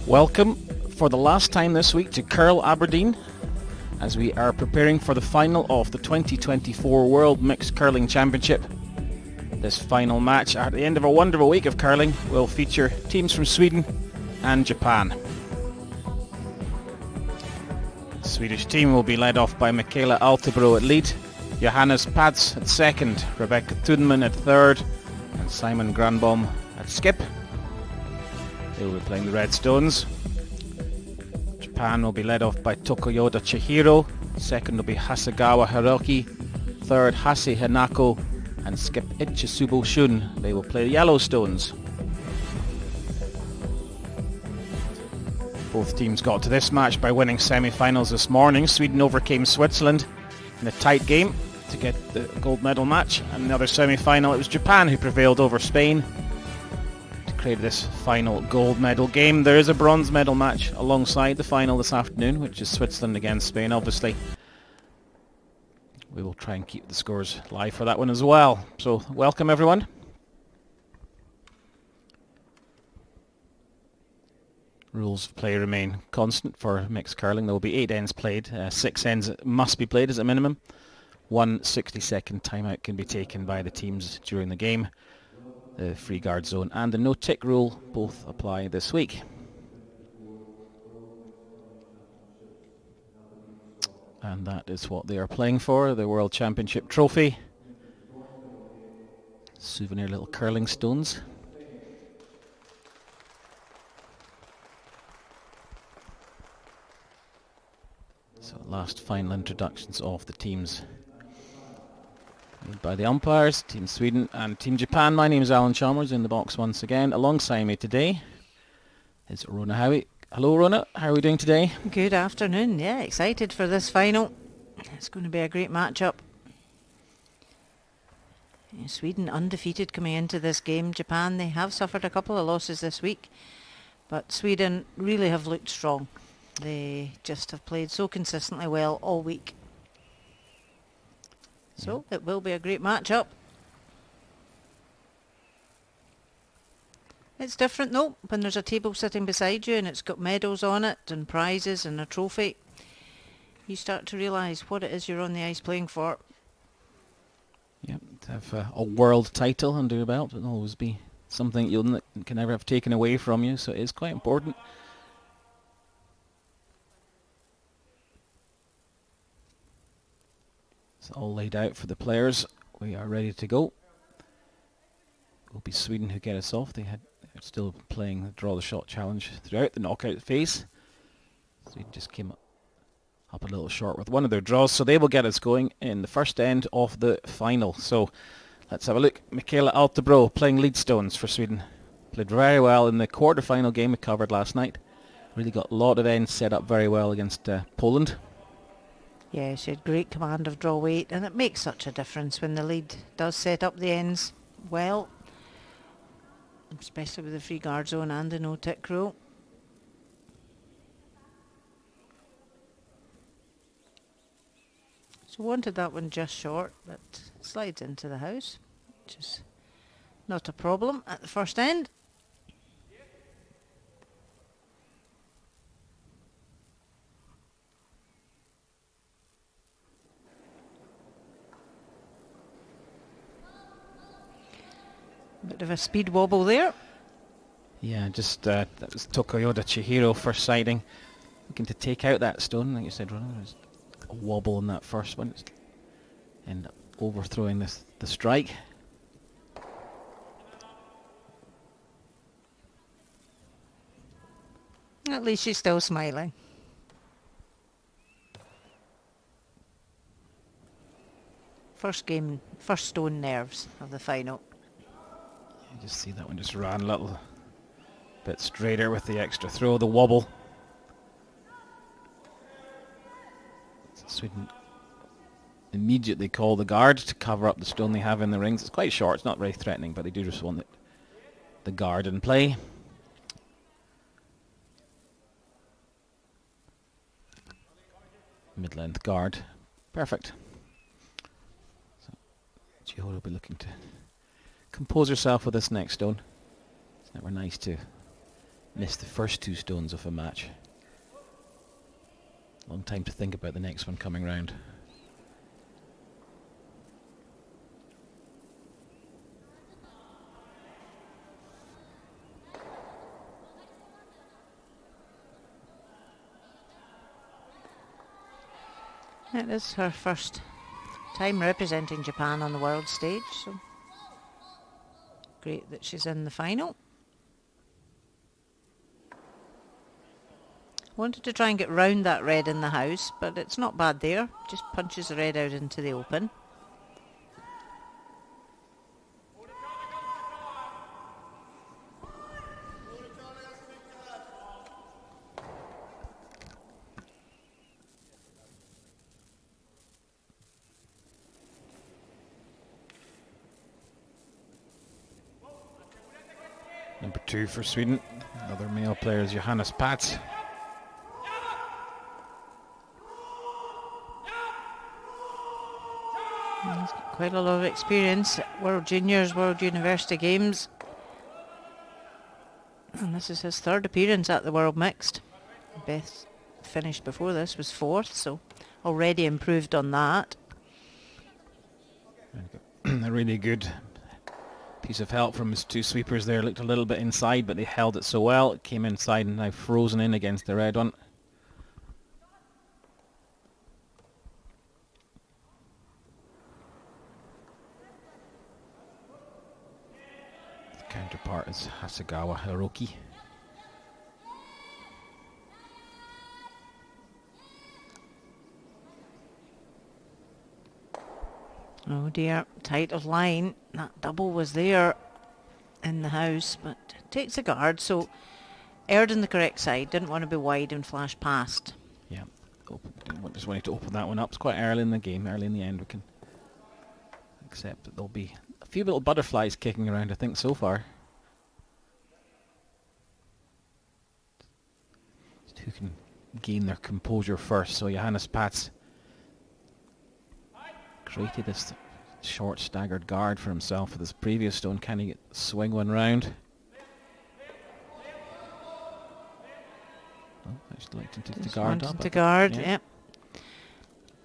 Welcome for the last time this week to Curl Aberdeen as we are preparing for the final of the 2024 World Mixed Curling Championship. This final match at the end of a wonderful week of curling will feature teams from Sweden and Japan. The Swedish team will be led off by Mikaela Altebro at lead, Johannes Pads at second, Rebecca Thunman at third and Simon Granbom at skip. They will be playing the Red Stones. Japan will be led off by Tokoyoda Chihiro. Second will be HASEGAWA Hiroki. Third HASE Hinako. And skip ICHITSUBO Shun. They will play the Yellow Stones. Both teams got to this match by winning semi-finals this morning. Sweden overcame Switzerland in a tight game to get the gold medal match. And the other semi-final, it was Japan who prevailed over Spain create this final gold medal game. There is a bronze medal match alongside the final this afternoon, which is Switzerland against Spain, obviously. We will try and keep the scores live for that one as well. So welcome everyone. Rules of play remain constant for mixed curling. There will be 8 ends played. 6 ends must be played as a minimum. 1 60-second timeout can be taken by the teams during the game. The free guard zone and the no-tick rule both apply this week. And that is what they are playing for, the World Championship trophy. Souvenir little curling stones. So last final introductions of the teams made by the umpires, Team Sweden and Team Japan. My name is Alan Chalmers in the box once again. Alongside me today is Rona Howie. Hello Rona, how are we doing today? Good afternoon, yeah, excited for this final. It's going to be a great matchup. Sweden undefeated coming into this game. Japan, they have suffered a couple of losses this week, but Sweden really have looked strong. They just have played so consistently well all week. So it will be a great matchup. It's different though, when there's a table sitting beside you and it's got medals on it and prizes and a trophy. You start to realise what it is you're on the ice playing for. Yep, to have a world title under your belt will always be something you can never have taken away from you, so it is quite important. It's all laid out for the players. We are ready to go. It will be Sweden who get us off. They're still playing the draw the shot challenge throughout the knockout phase. Sweden just came up a little short with one of their draws, so they will get us going in the first end of the final. So let's have a look. Mikaela Altebro playing lead stones for Sweden. Played very well in the quarter-final game we covered last night. Really got a lot of ends set up very well against Poland. Yeah, she had great command of draw weight, and it makes such a difference when the lead does set up the ends well, especially with the free guard zone and the no-tick rule. So wanted that one just short, but slides into the house, which is not a problem at the first end. Bit of a speed wobble there. Yeah, just that was Tokoyoda Chihiro first sighting, looking to take out that stone. Like you said, Ronald, there's a wobble in that first one. End up overthrowing the strike. At least she's still smiling. First stone nerves of the final. You just see that one just ran a little bit straighter with the extra throw, the wobble. Sweden immediately call the guard to cover up the stone they have in the rings. It's quite short, it's not very threatening, but they do just want the guard in play. Mid-length guard. Perfect. So Chihiro will be looking to compose herself with this next stone. It's never nice to missed the first 2 stones of a match. Long time to think about the next one coming round. It is her first time representing Japan on the world stage, so great that she's in the final. Wanted to try and get round that red in the house, but it's not bad there. Just punches the red out into the open. Number 2 for Sweden. Another male player is Johannes Pats. He's got quite a lot of experience at World Juniors, World University Games. And this is his 3rd appearance at the World Mixed. Best finish before this was 4th, so already improved on that. A really good piece of help from his 2 sweepers there. Looked a little bit inside, but they held it so well. It came inside and now frozen in against the red one. The counterpart is HASEGAWA Hiroki. Oh dear, tight of line. That double was there in the house, but takes a guard, so erred in the correct side. Didn't want to be wide and flash past. Yeah, just wanted to open that one up. It's quite early in the game, early in the end. We can accept that there'll be a few little butterflies kicking around, I think, so far. Just who can gain their composure first. So Johannes Pats created this short staggered guard for himself with his previous stone. Can he swing one round? Oh, I just like to take the guard up. To guard, yeah. yep.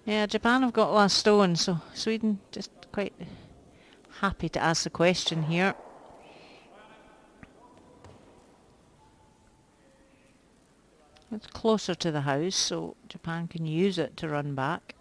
Yeah, Japan have got last stone, so Sweden just quite happy to ask the question here. It's closer to the house, so Japan can use it to run back.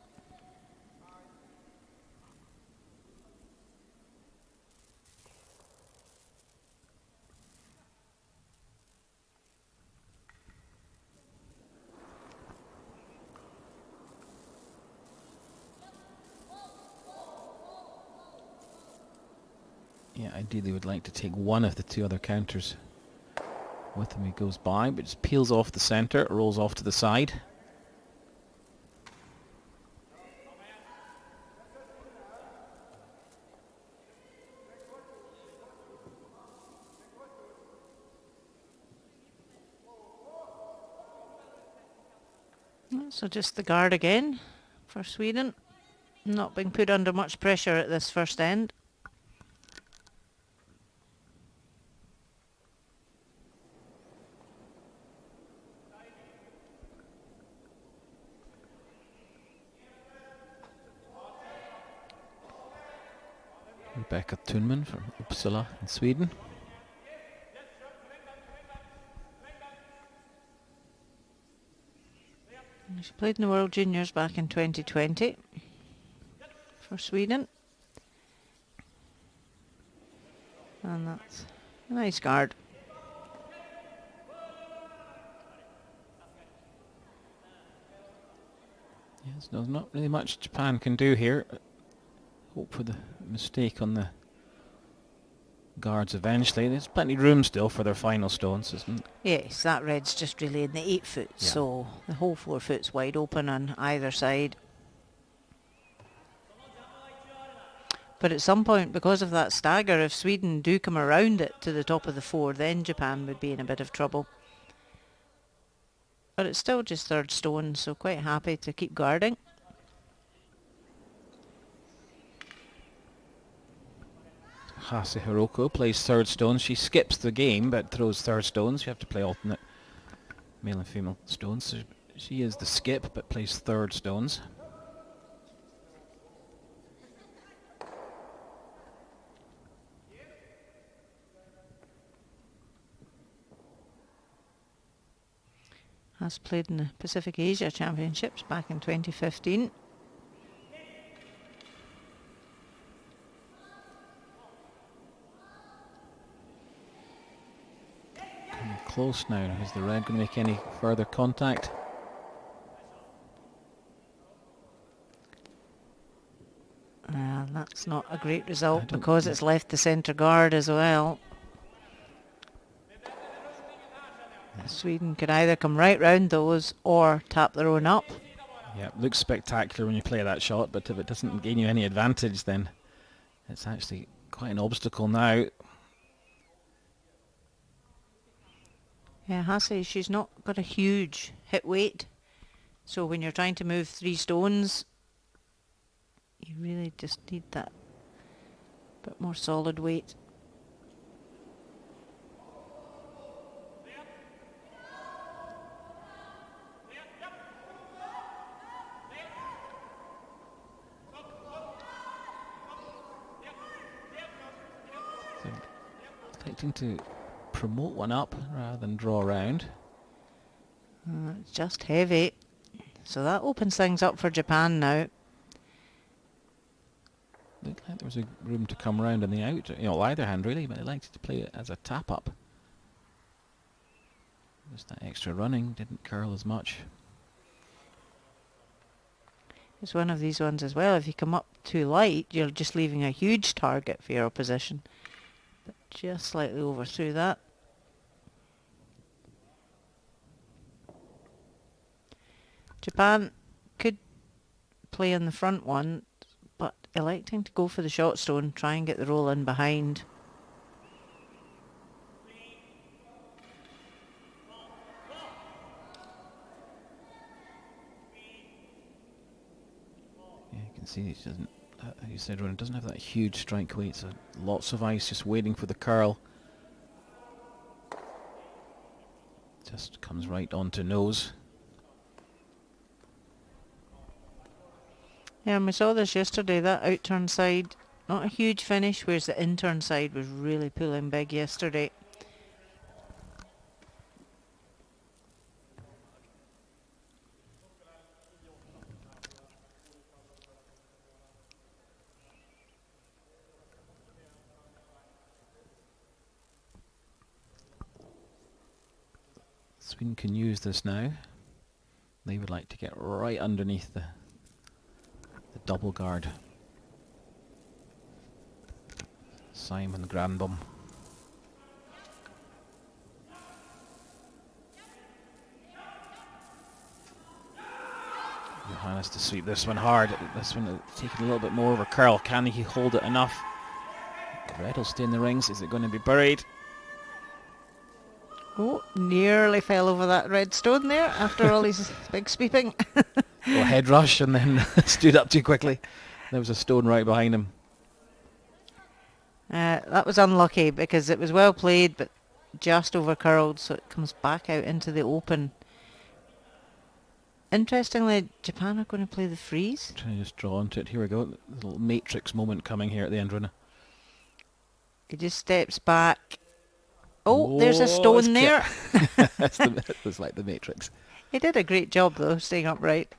Yeah, ideally would like to take one of the 2 other counters with him. He goes by, but just peels off the centre, rolls off to the side. So just the guard again for Sweden. Not being put under much pressure at this first end. Rebecca Thunman from Uppsala in Sweden. She played in the World Juniors back in 2020 for Sweden. And that's a nice guard. Yes, there's not really much Japan can do here. Hope for the mistake on the guards eventually. There's plenty of room still for their final stones, isn't it? Yes, that red's just really in the 8 foot, Yeah. so the whole 4 foot's wide open on either side. But at some point, because of that stagger, if Sweden do come around it to the top of the 4, then Japan would be in a bit of trouble. But it's still just 3rd stone, so quite happy to keep guarding. Hase Hiroko plays third stones. She skips the game but throws third stones. You have to play alternate male and female stones. So she is the skip but plays third stones. Has played in the Pacific Asia Championships back in 2015. Close now. Is the red going to make any further contact? That's not a great result because it's left the centre guard as well. Sweden could either come right round those or tap their own up. Yeah, it looks spectacular when you play that shot, but if it doesn't gain you any advantage, then it's actually quite an obstacle now. Yeah, Hase, she's not got a huge hit weight, so when you're trying to move 3 stones, you really just need that bit more solid weight. So, expecting to promote one up rather than draw around. It's just heavy, so that opens things up for Japan now. Looked like there was a room to come round on the out, either hand really, but they liked to play it as a tap up. Just that extra running didn't curl as much. It's one of these ones as well. If you come up too light, you're just leaving a huge target for your opposition. But just slightly overthrew that. Japan could play on the front one, but electing to go for the shot stone, try and get the roll in behind. Yeah, you can see she doesn't, you said, Ronan, doesn't have that huge strike weight, so lots of ice just waiting for the curl. Just comes right onto nose. Yeah, and we saw this yesterday, that out-turn side, not a huge finish, whereas the in-turn side was really pulling big yesterday. Sweden can use this now. They would like to get right underneath the double guard. Simon Granbom. Johannes to sweep this one hard. This one taking a little bit more of a curl. Can he hold it enough? Red will stay in the rings. Is it going to be buried? Oh, nearly fell over that red stone there after all his big sweeping. Well, head rush and then stood up too quickly. There was a stone right behind him. That was unlucky because it was well played but just over curled, so it comes back out into the open. Interestingly, Japan are going to play the freeze. Trying to just draw onto it. Here we go. A little matrix moment coming here at the end, Rona. He just steps back. Oh, there's a stone there. It was like the Matrix. He did a great job though, staying upright.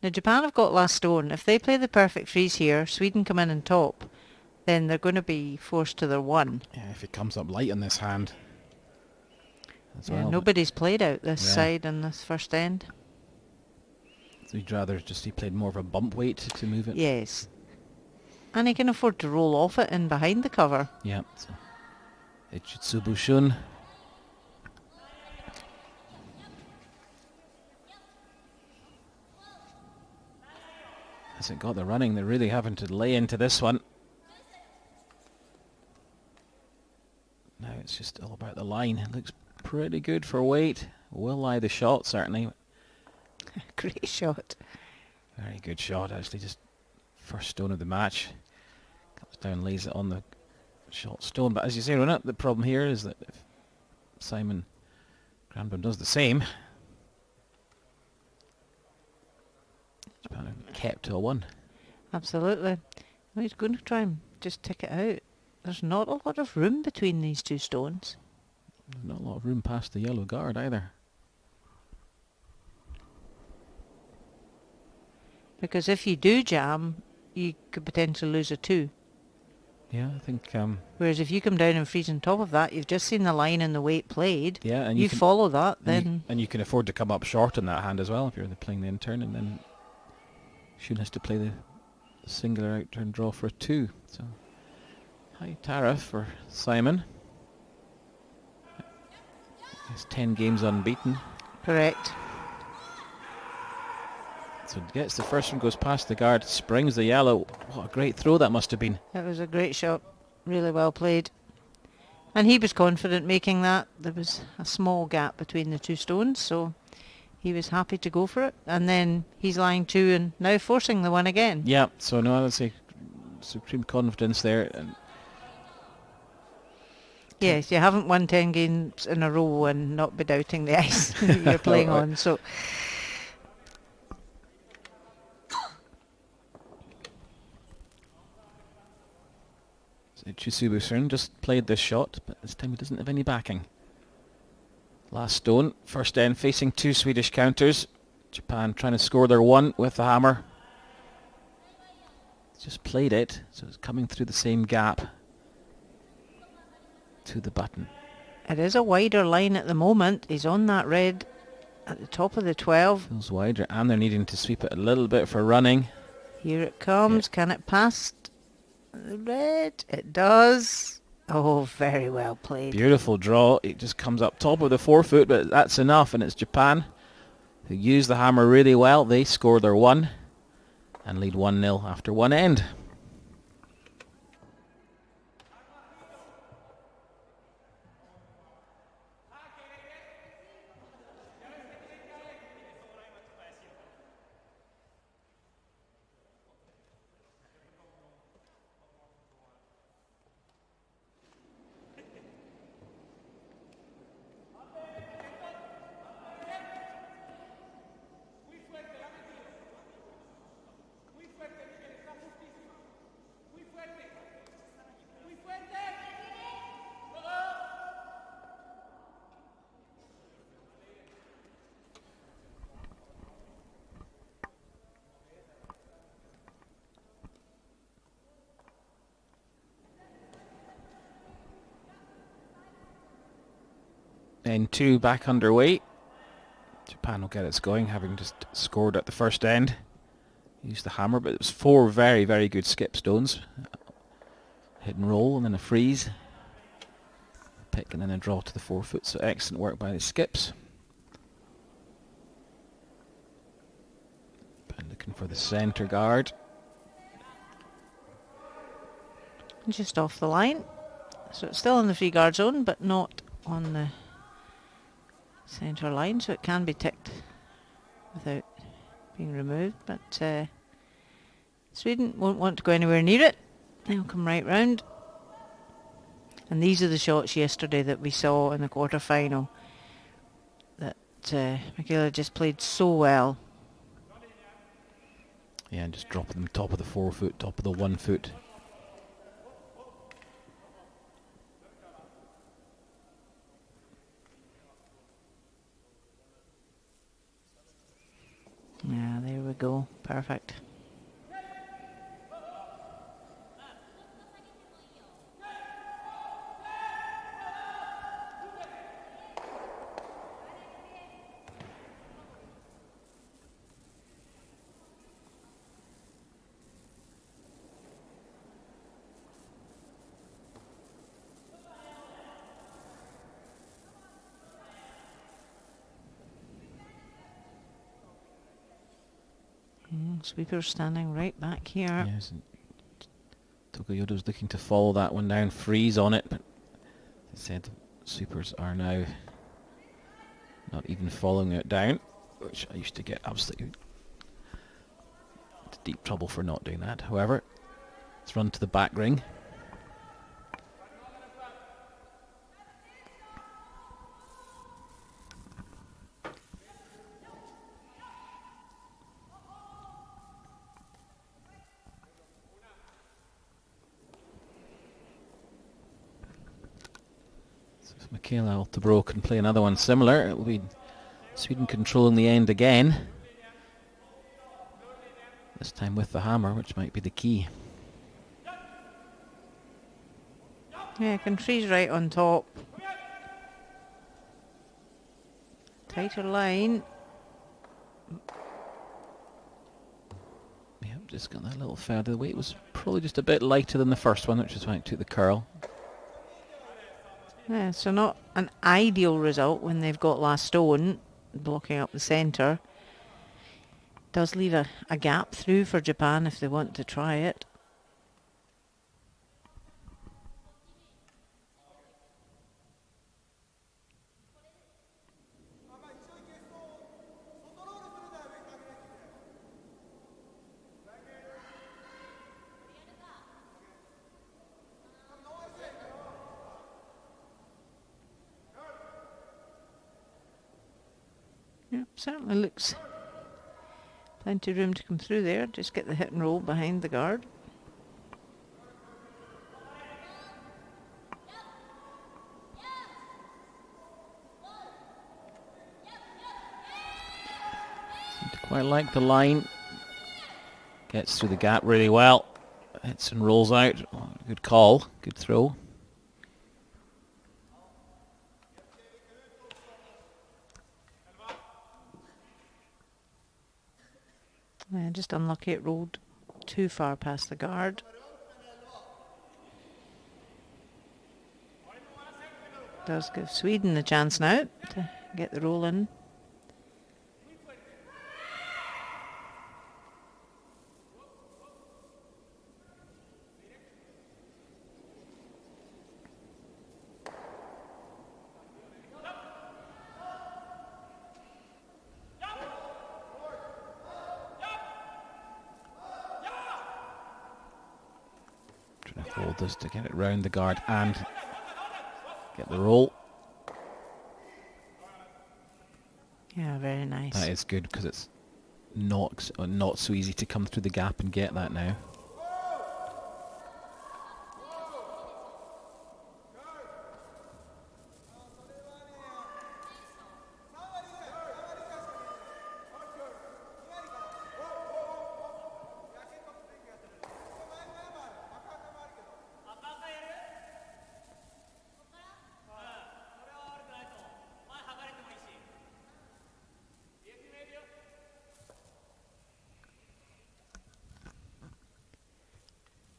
Now Japan have got last stone. If they play the perfect freeze here, Sweden come in on top, then they're going to be forced to their one. Yeah, if it comes up light on this hand as Yeah, well. nobody's played out this Yeah. side on this first end. So you'd rather just he played more of a bump weight to move it? Yes. And he can afford to roll off it in behind the cover. Yeah. So ICHITSUBO Shun. Hasn't got the running. They're really having to lay into this one. Now it's just all about the line. It looks pretty good for weight. Will lie the shot, certainly. Great shot. Very good shot, actually. Just first stone of the match. Comes down, lays it on the shot stone. But as you say, Rona, the problem here is that if Simon Granbom does the same, Japan have kept to a 1. Absolutely. Well, he's going to try and just tick it out. There's not a lot of room between these two stones. There's not a lot of room past the yellow guard either. Because if you do jam, you could potentially lose a 2. Yeah, I think... Whereas if you come down and freeze on top of that, you've just seen the line and the weight played. yeah, and you can follow that, then... And you can afford to come up short on that hand as well if you're playing the in-turn, and then Shun has to play the singular out-turn draw for a 2. So, high tariff for Simon. He's 10 games unbeaten. Correct. So gets the first one, goes past the guard, springs the yellow. What a great throw that must have been. It was a great shot. Really well played. And he was confident making that. There was a small gap between the two stones, so he was happy to go for it. And then he's lying 2 and now forcing the 1 again. Yeah, so no, I would say supreme confidence there. And yes, you haven't won 10 games in a row and not be doubting the ice you're playing on. So ICHITSUBO Shun just played this shot, but this time he doesn't have any backing. Last stone, first end facing 2 Swedish counters. Japan trying to score their 1 with the hammer. Just played it, so it's coming through the same gap to the button. it is a wider line at the moment. He's on that red at the top of the 12. Feels wider, and they're needing to sweep it a little bit for running. Here it comes. Yeah. Can it pass the red? It does. Oh, very well played. Beautiful draw. It just comes up top of the 4-foot, but that's enough, and it's Japan who use the hammer really well. They score their 1 and lead 1-0 after 1 end. N2 back underway. Japan will get it going, having just scored at the first end. Used the hammer, but it was 4 very, very good skip stones. Hit and roll, and then a freeze. Pick, and then a draw to the 4-foot. So excellent work by the skips. And looking for the centre guard. Just off the line. So it's still in the free guard zone, but not on the centre line, so it can be ticked without being removed. But Sweden won't want to go anywhere near it. They'll come right round. And these are the shots yesterday that we saw in the quarter-final that Michaela just played so well. Yeah, and just dropping them top of the 4-foot, top of the 1-foot. Yeah, there we go. Perfect. Sweeper standing right back here. Yes, Tokoyoda's looking to follow that one down, freeze on it, but as I said, sweepers are now not even following it down, which I used to get absolutely deep trouble for not doing that. However, let's run to the back ring. So if Michaela Altobro can play another one similar, it will be Sweden controlling the end again. This time with the hammer, which might be the key. Yeah, country's right on top. Tighter line. Yep, just got that little further. The weight was probably just a bit lighter than the first one, which is why it took the curl. Yeah, so not an ideal result when they've got last stone blocking up the centre. Does leave a gap through for Japan if they want to try it. Yep, certainly looks plenty of room to come through there. Just get the hit and roll behind the guard. Seem to quite like the line. Gets through the gap really well. Hits and rolls out. Oh, good call. Good throw. Just unlucky it rolled too far past the guard. Does give Sweden the chance now to get the roll in. Trying to hold this to get it round the guard and get the roll. Yeah, very nice. That is good because it's not so easy to come through the gap and get that now.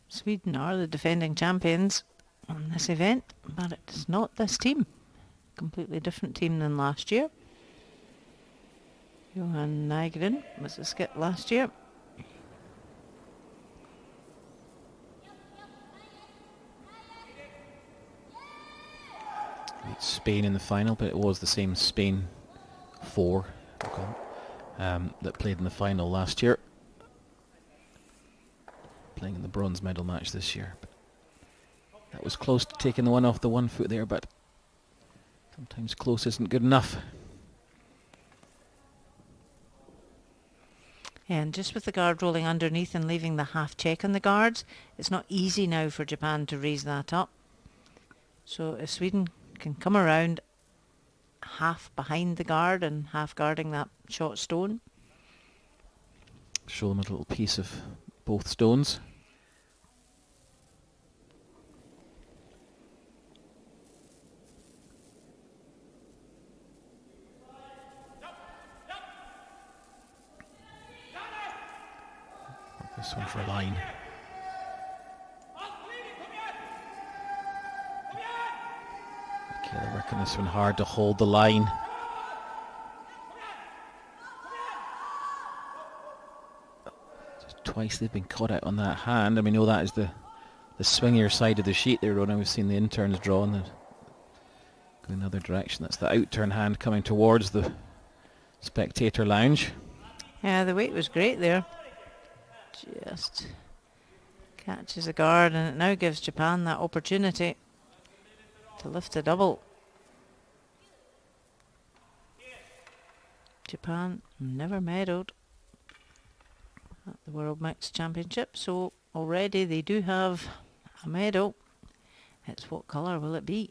Sweden are the defending champions on this event, but it's not this team. Completely different team than last year. Johan Nygren was the skip last year. Beat Spain in the final, but it was the same Spain 4 that played in the final last year. Playing in the bronze medal match this year. But that was close to taking the one off the 1 foot there, but sometimes close isn't good enough. And just with the guard rolling underneath and leaving the half check on the guards, it's not easy now for Japan to raise that up. So if Sweden can come around half behind the guard and half guarding that short stone. Show them a little piece of both stones. This one for a line. Okay, they're working this one hard to hold the line. Twice they've been caught out on that hand, and we know that is the swingier side of the sheet there, Rona. We've seen the interns draw and going the other direction. That's the outturn hand coming towards the spectator lounge. Yeah, the weight was great there. Just catches the guard, and it now gives Japan that opportunity to lift a double. Japan never medalled at the World Mixed Championship, so already they do have a medal. It's what colour will it be?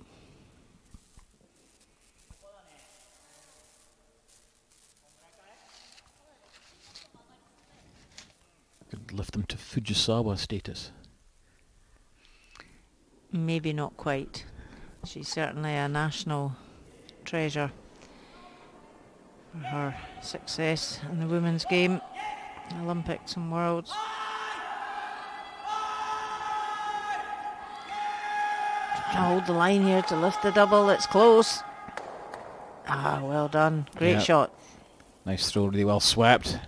Could lift them to Fujisawa status. Maybe not quite. She's certainly a national treasure for her success in the women's game, Olympics and Worlds. Trying to hold the line here to lift the double. It's close. Ah, well done. Great shot. Nice throw, really well swept.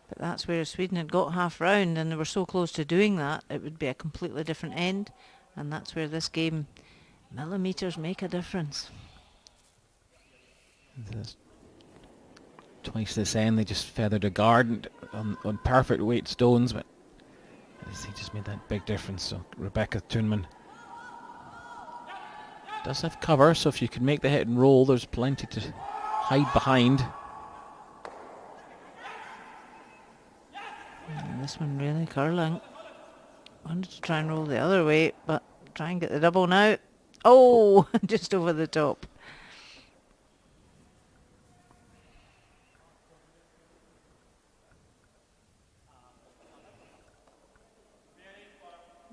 But that's where Sweden had got half round, and they were so close to doing that, it would be a completely different end. And that's where this game, millimetres make a difference. Twice this end, they just feathered a guard on perfect weight stones, but he just made that big difference. So Rebecca Thunman does have cover, so if you can make the hit and roll, there's plenty to hide behind. And this one really curling. Wanted to try and roll the other way, but try and get the double now. Oh, just over the top.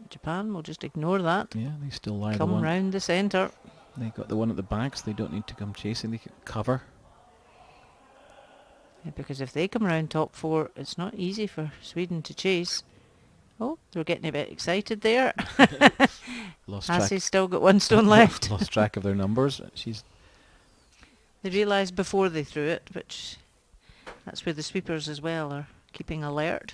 Japan will just ignore that. Yeah, they still lie the Come one. round the centre. They got the one at the back, so they don't need to come chasing. They can cover. Yeah, because if they come round top four, it's not easy for Sweden to chase. Oh, they're getting a bit excited there. Lost track. HASE's still got one stone left. Lost track of their numbers. They realised before they threw it, which that's where the sweepers as well are keeping alert.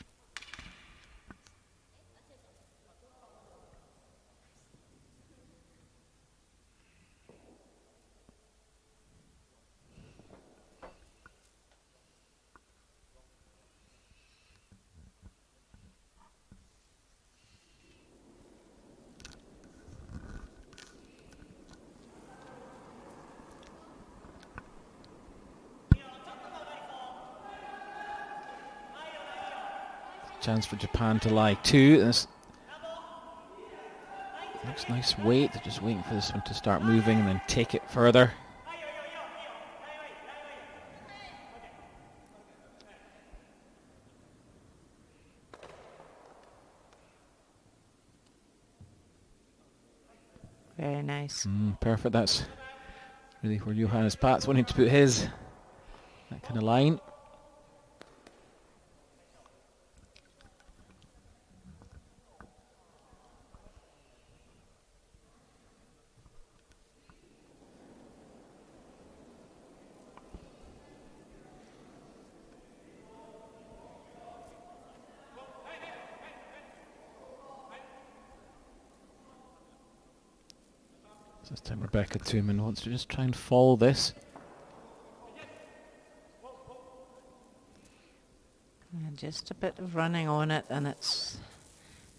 Chance for Japan to lie two. This looks nice weight. They're just waiting for this one to start moving and then take it further. Very nice. Perfect. That's really where Johannes Pat's wanting to put his. That kind of line. This time Rebecca Thunman wants to just try and follow this. And just a bit of running on it, and it's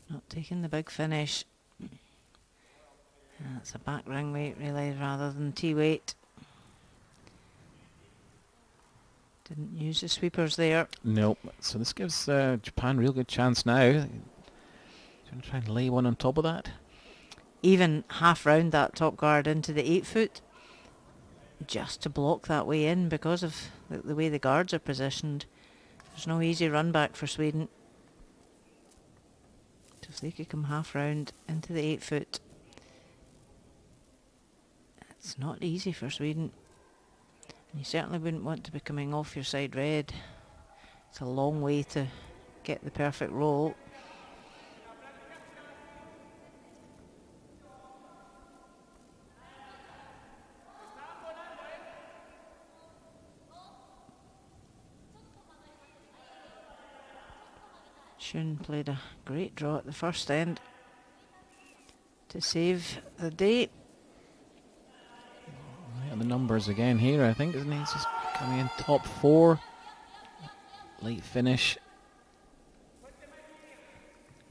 not taking the big finish. And it's a back ring weight really rather than T weight. Didn't use the sweepers there. Nope. So this gives Japan a real good chance now. Going to try and lay one on top of that. Even half round that top guard into the 8 foot, just to block that way in because of the way the guards are positioned. There's no easy run back for Sweden. So if they could come half round into the 8 foot, it's not easy for Sweden. And you certainly wouldn't want to be coming off your side red. It's a long way to get the perfect roll. Shun played a great draw at the first end to save the day. Yeah, the numbers again here, I think, isn't he? He's just coming in top 4. Late finish.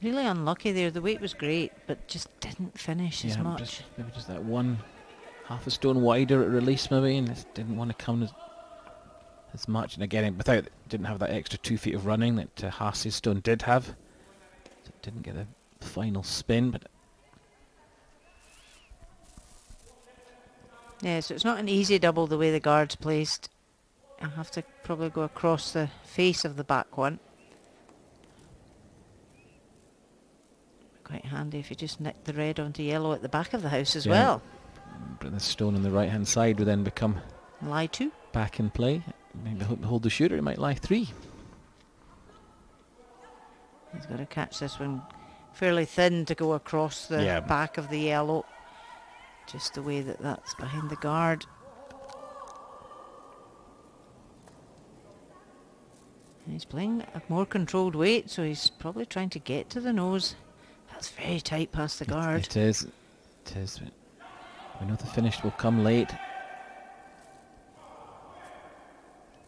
Really unlucky there. The weight was great, but just didn't finish as much. Maybe just that one half a stone wider at release, maybe, and just didn't want to come as much. And again, didn't have that extra 2 feet of running that HASE's stone did have. So it didn't get the final spin, but yeah, so it's not an easy double the way the guard's placed. I'll have to probably go across the face of the back one. Quite handy if you just nick the red onto yellow at the back of the house as well. But the stone on the right hand side would then become Lie 2. back in play. Maybe hold the shooter, it might lie 3. He's got to catch this one fairly thin to go across the back of the yellow. Just the way that's behind the guard. And he's playing a more controlled weight, so he's probably trying to get to the nose. That's very tight past the guard. It is. It is. We know the finish will come late.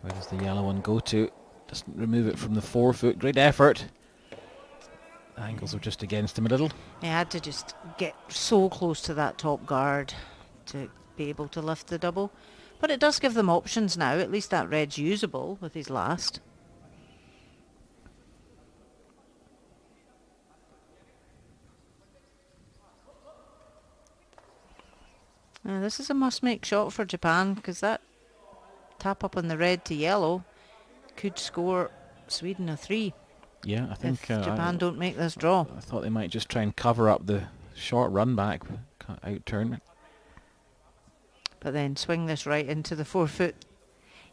Where does the yellow one go to? Doesn't remove it from the 4-foot. Great effort. The angles are just against him a little. He had to just get so close to that top guard to be able to lift the double. But it does give them options now. At least that red's usable with his last. Now this is a must-make shot for Japan, because that tap up on the red to yellow could score Sweden a 3. Yeah, I think if Japan don't make this draw. I thought they might just try and cover up the short run back, out turn. But then swing this right into the 4-foot.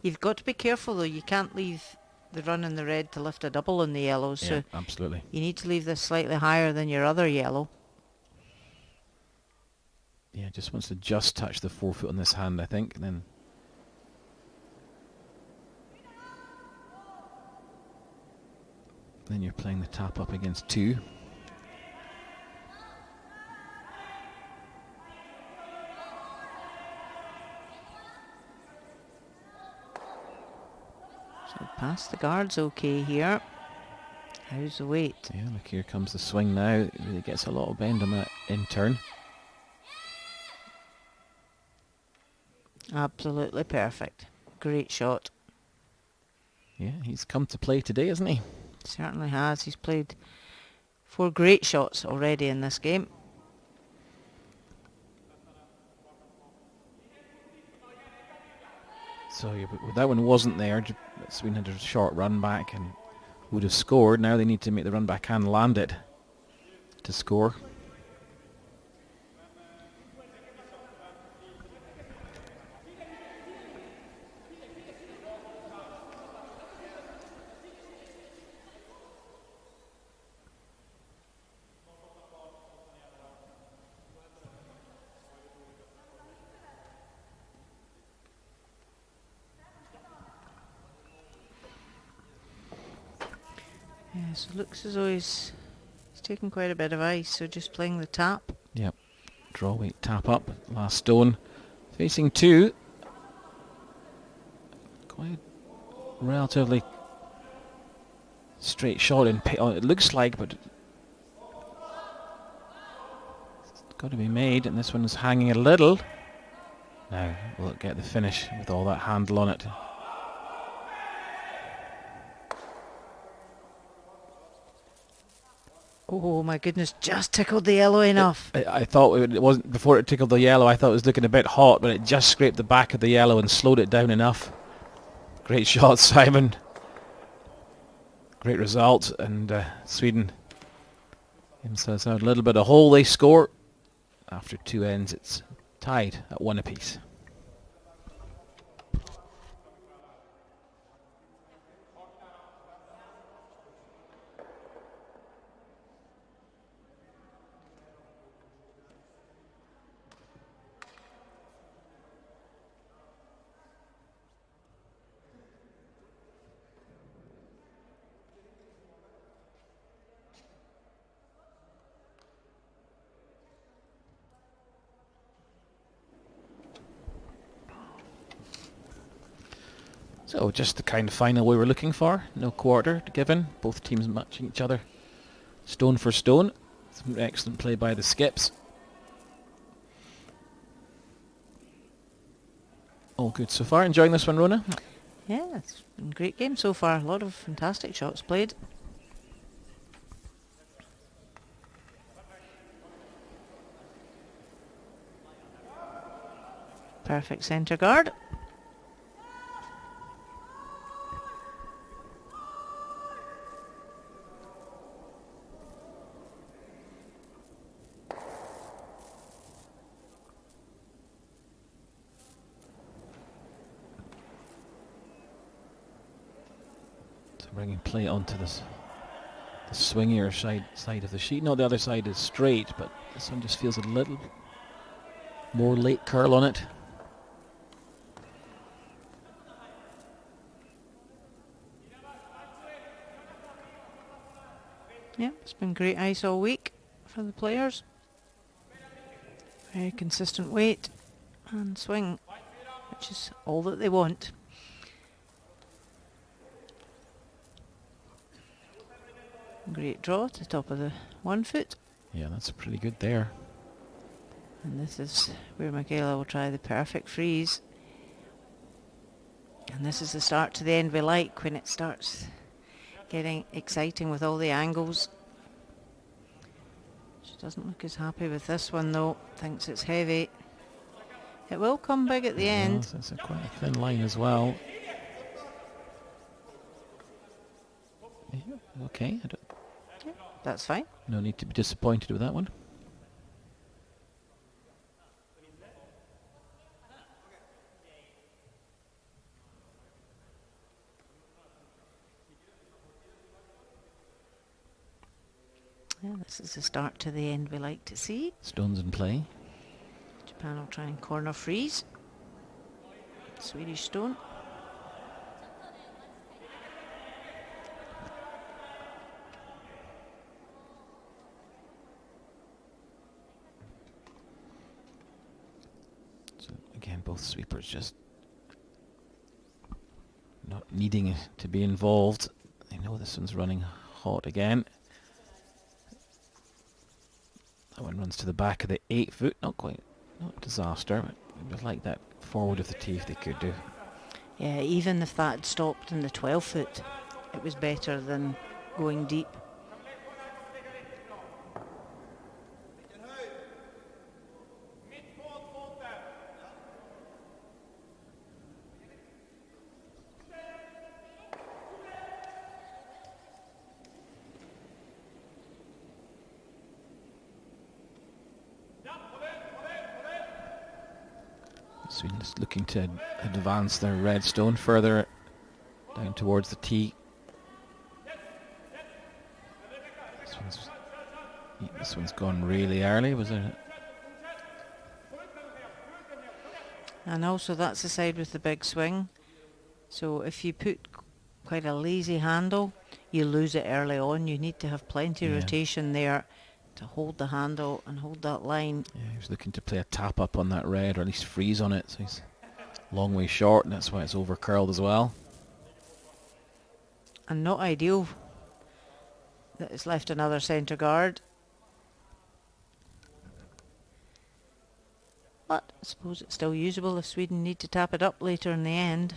You've got to be careful though. You can't leave the run in the red to lift a double on the yellow. So yeah, absolutely. You need to leave this slightly higher than your other yellow. Yeah, just wants to just touch the 4-foot on this hand, I think. Then you're playing the tap up against 2. So past the guard's okay here. How's the weight? Yeah, look, here comes the swing now. It really gets a lot of bend on that in turn. Absolutely perfect. Great shot. Yeah, he's come to play today, hasn't he? Certainly has. He's played 4 great shots already in this game. So yeah, but that one wasn't there. Sweden had a short run back and would have scored. Now they need to make the run back and land it to score. Yeah, so looks as though he's taken quite a bit of ice, so just playing the tap. Yep. Draw weight, tap up, last stone. Facing 2. Quite relatively straight shot in it looks like, but it's got to be made, and this one's hanging a little. Now, will it get the finish with all that handle on it? Oh my goodness, just tickled the yellow enough. I thought it wasn't, before it tickled the yellow, I thought it was looking a bit hot, but it just scraped the back of the yellow and slowed it down enough. Great shot, Simon. Great result, and Sweden themselves out a little bit of hole. They score. After 2 ends, it's tied at 1 apiece. So just the kind of final we were looking for. No quarter given. Both teams matching each other stone for stone. Some excellent play by the skips. All good so far. Enjoying this one, Rona? Yeah, it's been a great game so far. A lot of fantastic shots played. Perfect centre guard. Bringing play onto this the swingier side of the sheet. No, the other side is straight, but this one just feels a little more late curl on it. Yeah, it's been great ice all week for the players. Very consistent weight and swing, which is all that they want. Great draw to the top of the 1 foot. Yeah, that's pretty good there. And this is where Michaela will try the perfect freeze. And this is the start to the end we like, when it starts getting exciting with all the angles. She doesn't look as happy with this one though, thinks it's heavy. It will come big at the end. So it's quite a thin line as well. Yeah, okay, Yeah, that's fine. no need to be disappointed with that one. Yeah, this is the start to the end we like to see. Stones in play. Japan will try and corner freeze. Swedish stone. So again, both sweepers just not needing to be involved. I know this one's running hot again. That one runs to the back of the 8 foot. Not a disaster, but I would like that forward of the tee if they could do. Yeah, even if that had stopped in the 12 foot, it was better than going deep. Sweden's looking to advance their red stone further down towards the tee. This one's gone really early, was it? And also that's the side with the big swing. So if you put quite a lazy handle, you lose it early on. You need to have plenty of rotation there to hold the handle and hold that line. Yeah, he was looking to play a tap up on that red, or at least freeze on it. So he's a long way short, and that's why it's over curled as well. And not ideal that it's left another centre guard. But I suppose it's still usable if Sweden need to tap it up later in the end.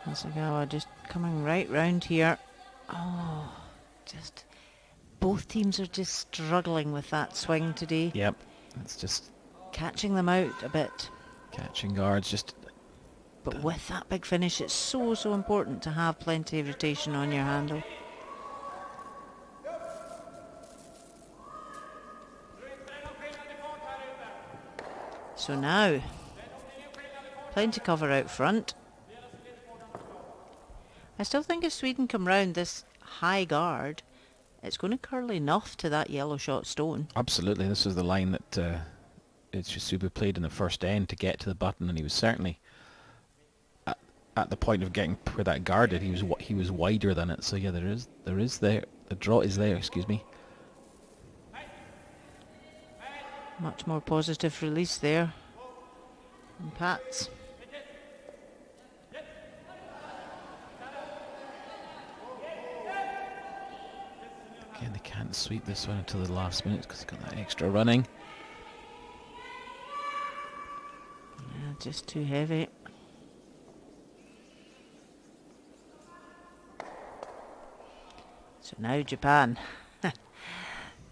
HASEGAWA just coming right round here. Oh, just both teams are just struggling with that swing today. Yep, it's just Catching them out a bit. catching guards. Just But with that big finish, it's so important to have plenty of rotation on your handle. So now, plenty cover out front. I still think if Sweden come round this high guard, it's going to curl enough to that yellow shot stone. Absolutely, this is the line that ICHITSUBO played in the first end to get to the button, and he was certainly at the point of getting where that guarded. He was wider than it. So yeah, the draw is there. Excuse me. Much more positive release there. And Pats. Again, they can't sweep this one until the last minute because he's got that extra running. Yeah, just too heavy. So now Japan.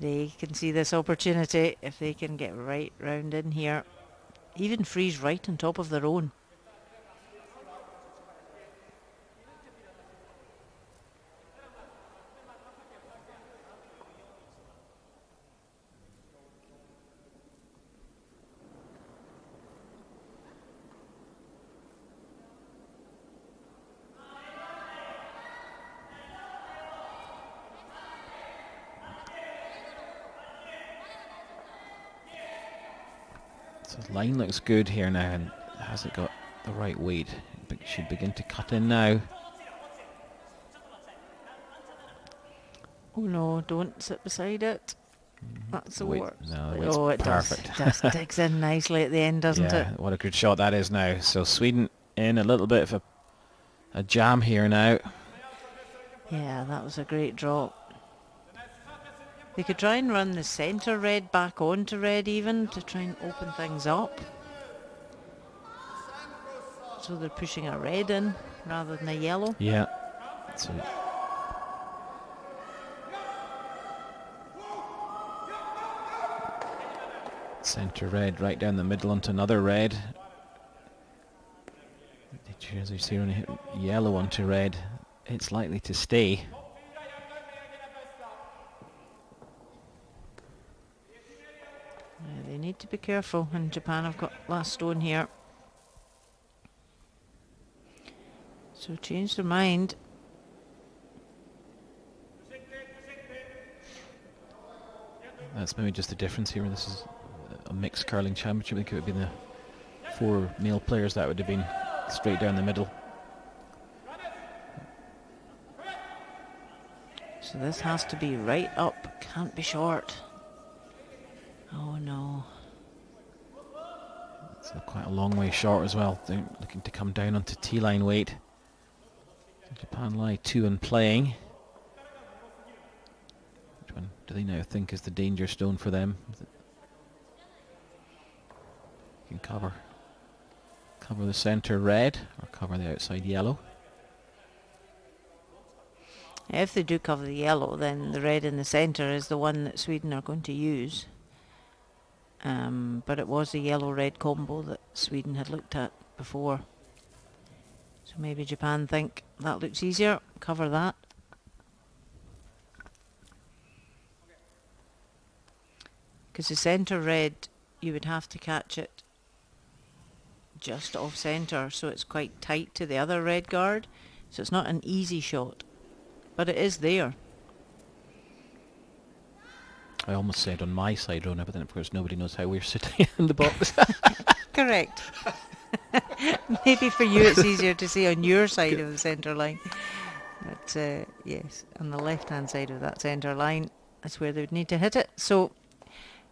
They can see this opportunity if they can get right round in here. Even freeze right on top of their own. So the line looks good here now, and hasn't got the right weight. It should begin to cut in now. Oh no, don't sit beside it. That's the Weight- worst. no, the weight's Oh, it perfect. does. Just digs in nicely at the end, doesn't Yeah, it? what a good shot that is now. So Sweden in a little bit of a jam here now. Yeah, that was a great drop. They could try and run the centre red back onto red even to try and open things up. So they're pushing a red in rather than a yellow. Yeah. So centre red right down the middle onto another red. As you see, when you hit yellow onto red, it's likely to stay. Yeah, they need to be careful, and Japan have got last stone here. So change their mind. That's maybe just the difference here. This is a mixed curling championship. I think it would be the 4 male players that would have been straight down the middle. So this has to be right up, can't be short. Oh no. It's quite a long way short as well. They're looking to come down onto T-line weight. Japan lie 2 and playing. Which one do they now think is the danger stone for them? You can cover the centre red or cover the outside yellow. If they do cover the yellow, then the red in the centre is the one that Sweden are going to use. But it was a yellow-red combo that Sweden had looked at before. So maybe Japan think that looks easier, cover that. Because the centre red, you would have to catch it just off centre, so it's quite tight to the other red guard. So it's not an easy shot, but it is there. I almost said on my side, Rona, but then of course nobody knows how we're sitting in the box. Correct. Maybe for you it's easier to see on your side of the centre line. But yes, on the left-hand side of that centre line, that's where they would need to hit it. So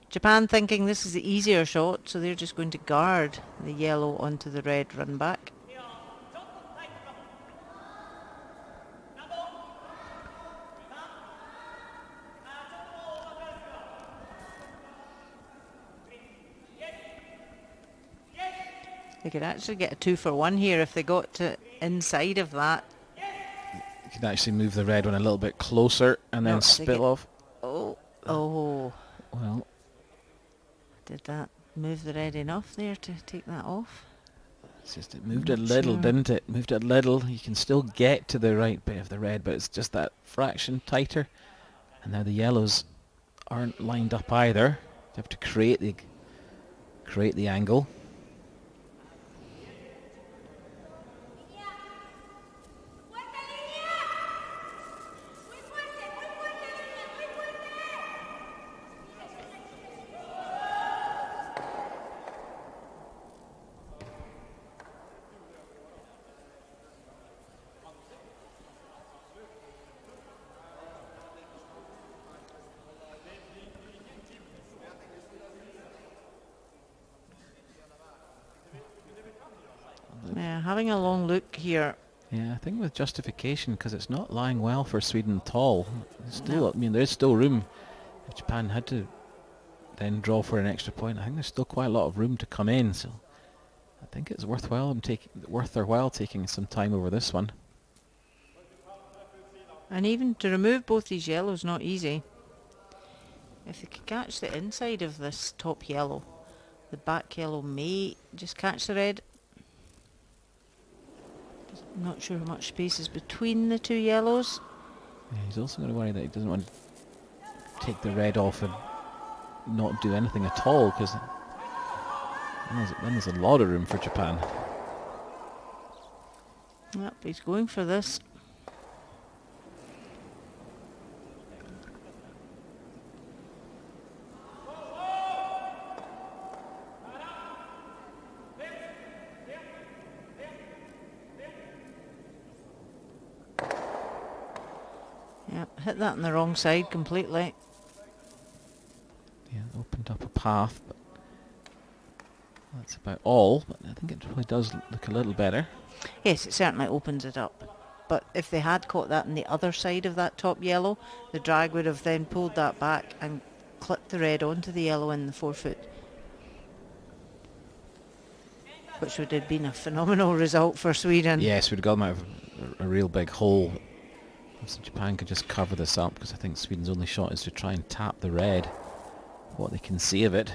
Japan thinking this is the easier shot, so they're just going to guard the yellow onto the red run back. They could actually get a 2-for-1 here if they got to inside of that. You can actually move the red one a little bit closer and then No, they spill get- off. Oh, Well, did that move the red enough there to take that off? it's just it moved a Not little, sure. didn't it? Moved it a little. You can still get to the right bit of the red, but it's just that fraction tighter. And now the yellows aren't lined up either. You have to create the angle. having a long look here. Yeah, I think with justification, because it's not lying well for Sweden at all. Still, No. I mean, there's still room. If Japan had to then draw for an extra point, I think there's still quite a lot of room to come in. So I think it's worth their while taking some time over this one. And even to remove both these yellows, not easy. If they could catch the inside of this top yellow, the back yellow may just catch the red. Not sure how much space is between the two yellows. Yeah, he's also going to worry that he doesn't want to take the red off and not do anything at all, because then there's a lot of room for Japan. Yep, he's going for this. Yep, hit that on the wrong side completely. Yeah, opened up a path, but that's about all. But I think it really does look a little better. Yes, it certainly opens it up. But if they had caught that on the other side of that top yellow, the drag would have then pulled that back and clipped the red onto the yellow in the forefoot, which would have been a phenomenal result for Sweden. Yes, we'd have got them out of a real big hole. So Japan could just cover this up, because I think Sweden's only shot is to try and tap the red, what they can see of it.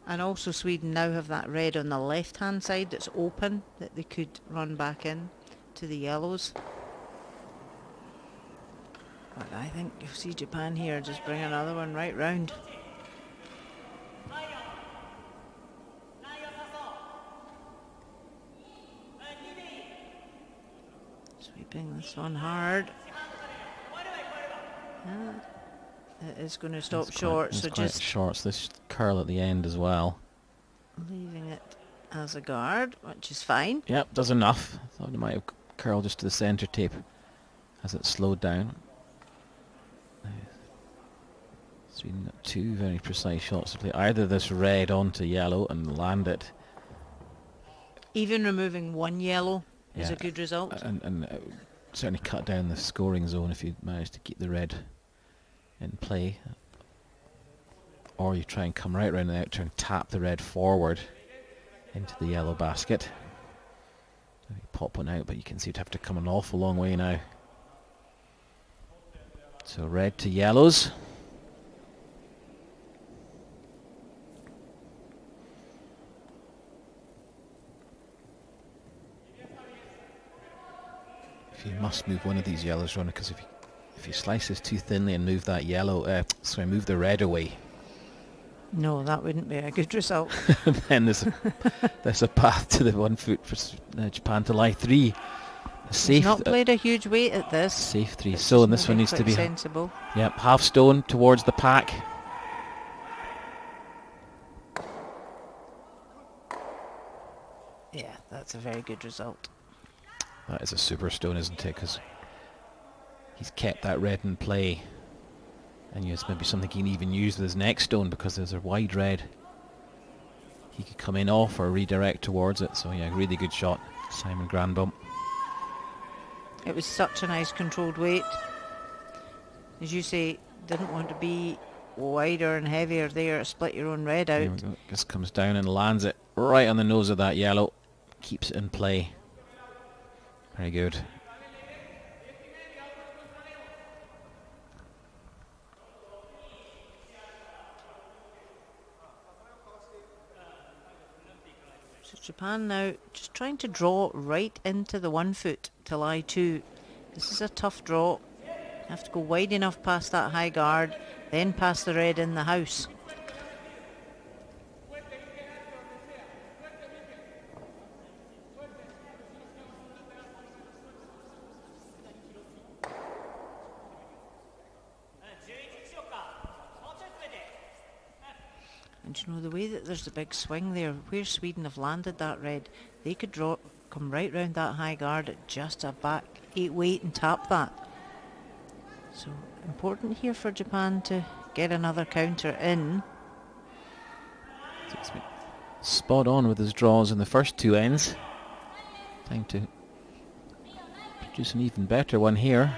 And also Sweden now have that red on the left hand side that's open, that they could run back in to the yellows. But I think you'll see Japan here just bring another one right round. Sweeping this one hard. It is going to stop short, so just short. So this curl at the end as well. Leaving it as a guard, which is fine. Yep, does enough. I thought it might have curled just to the centre tape as it slowed down. Sweden got two very precise shots to play. Either this red onto yellow and land it. Even removing one yellow is a good result. And certainly cut down the scoring zone if you manage to keep the red in play. Or you try and come right round the outer and tap the red forward into the yellow basket. Maybe pop one out, but you can see it'd have to come an awful long way now. So red to yellows. If you must move one of these yellows, Rona, because if you slice this too thinly and move that yellow, move the red away. No, that wouldn't be a good result. Then there's a path to the 1 foot for Japan to lie three. He's not played a huge weight at this. Safe three. So and this one needs to be sensible. Yep, half stone towards the pack. Yeah, that's a very good result. That is a super stone, isn't it? Because he's kept that red in play. And it's maybe something he can even use with his next stone, because there's a wide red. He could come in off or redirect towards it. So yeah, really good shot, Simon Granbump. It was such a nice controlled weight. As you say, didn't want to be wider and heavier there, split your own red out. Here we go. Just comes down and lands it right on the nose of that yellow. Keeps it in play. Very good. So Japan now just trying to draw right into the 1 foot to lie two. This is a tough draw. You have to go wide enough past that high guard, then past the red in the house. And you know, the way that there's a big swing there, where Sweden have landed that red, they could come right round that high guard at just a back 8 weight and tap that. So important here for Japan to get another counter in. Spot on with his draws in the first two ends. Time to produce an even better one here.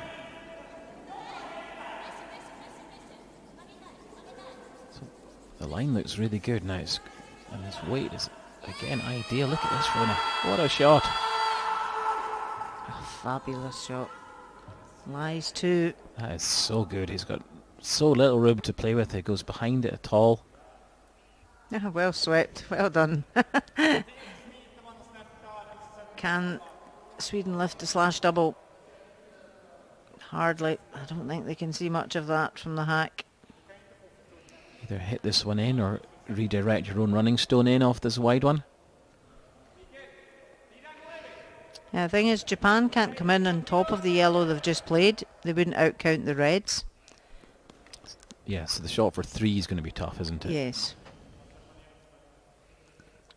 So the line looks really good now. And his weight is again ideal. Look at this runner. What a shot. A fabulous shot. Lies too. That is so good. He's got so little room to play with. He goes behind it at all. Yeah, well swept. Well done. Can Sweden lift a slash double? Hardly. I don't think they can see much of that from the hack. Either hit this one in or redirect your own running stone in off this wide one. Yeah, the thing is, Japan can't come in on top of the yellow they've just played. They wouldn't outcount the reds. Yeah, so the shot for 3 is going to be tough, isn't it? Yes.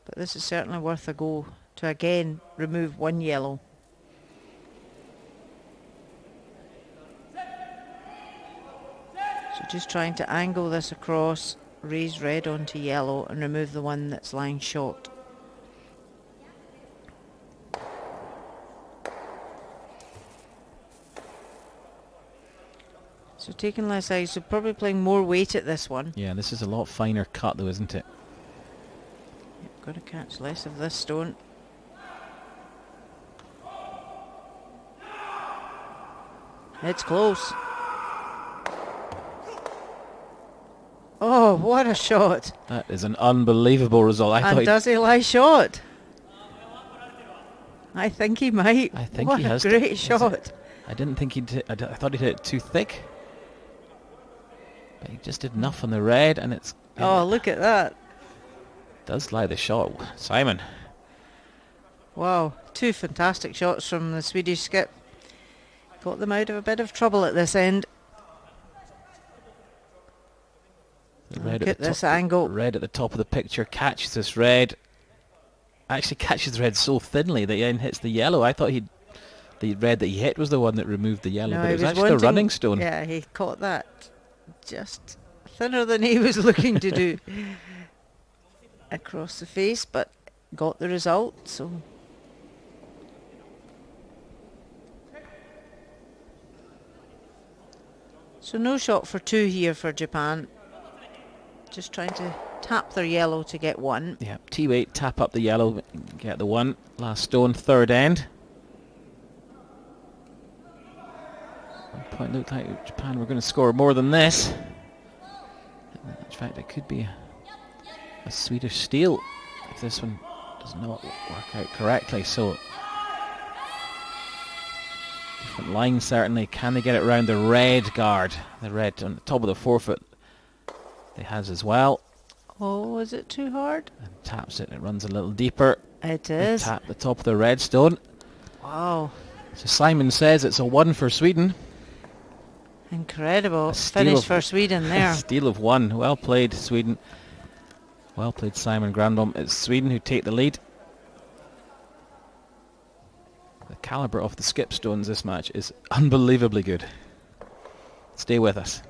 But this is certainly worth a go to again remove 1 yellow. So just trying to angle this across, raise red onto yellow and remove the one that's lying short. So taking less ice, so probably playing more weight at this one. Yeah, this is a lot finer cut though, isn't it? Yep, got to catch less of this stone. It's close. Oh, what a shot. That is an unbelievable result. And does he lie short? I think he might. I think what he has. What a great shot. I didn't think he'd I thought he'd hit it too thick. But he just did enough on the red and it's... Oh, look at that. Does lie the shot. Simon. Wow, 2 fantastic shots from the Swedish skip. Got them out of a bit of trouble at this end. Red Look at this angle. Red at the top of the picture catches this red. Actually catches the red so thinly that he then hits the yellow. I thought the red that he hit was the one that removed the yellow, No, but it was he actually the running stone. Yeah, he caught that just thinner than he was looking to do across the face, but got the result. So no shot for 2 here for Japan. Just trying to tap their yellow to get 1. Yeah, T-weight, tap up the yellow, get the 1. Last stone, third end. At one point looked like Japan were going to score more than this. In fact, it could be a Swedish steal if this one does not work out correctly. So, different line certainly. Can they get it around the red guard? The red on the top of the forefoot. They has as well. Oh, is it too hard? And taps it. It runs a little deeper. It is. Tap the top of the red stone. Wow. So Simon says it's a 1 for Sweden. Incredible finish for Sweden there. Steal of 1. Well played, Sweden. Well played, Simon Grandbom. It's Sweden who take the lead. The calibre of the skip stones this match is unbelievably good. Stay with us.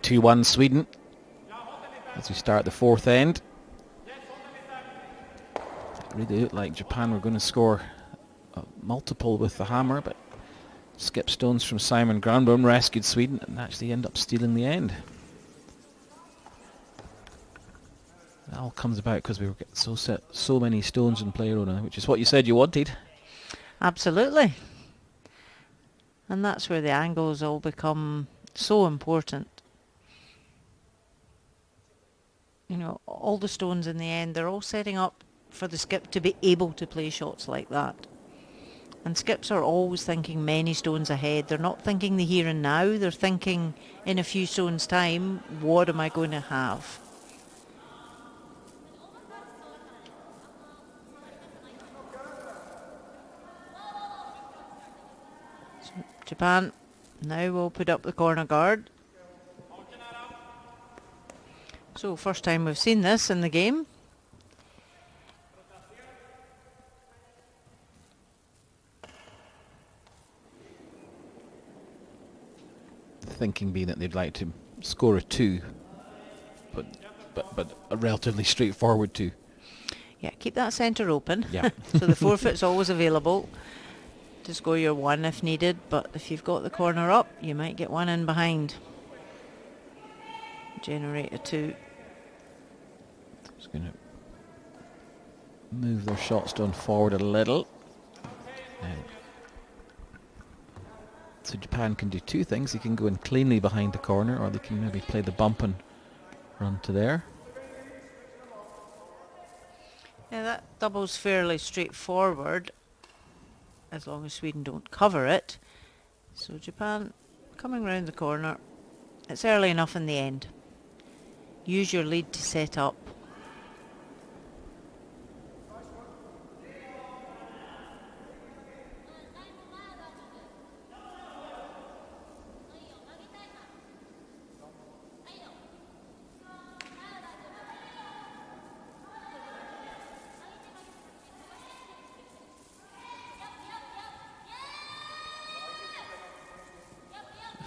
Two 2-1 Sweden as we start the 4th end. It really looked like Japan were going to score multiple with the hammer, but skip stones from Simon Granbom rescued Sweden and actually end up stealing the end. That all comes about because we were getting so many stones in play, Rona, which is what you said you wanted. Absolutely. And that's where the angles all become so important. You know, all the stones in the end, they're all setting up for the skip to be able to play shots like that. And skips are always thinking many stones ahead. They're not thinking the here and now. They're thinking in a few stones' time, what am I going to have? So Japan Now we'll put up the corner guard. So first time we've seen this in the game. Thinking being that they'd like to score a 2, but a relatively straightforward 2. Yeah, keep that centre open. Yeah. So the forefoot's always available to score your 1 if needed, but if you've got the corner up, you might get 1 in behind. Generate a 2. Just going to move their shot stone forward a little. So Japan can do 2 things. They can go in cleanly behind the corner, or they can maybe play the bump and run to there. Yeah, that double's fairly straightforward, as long as Sweden don't cover it. So Japan coming round the corner. It's early enough in the end. Use your lead to set up.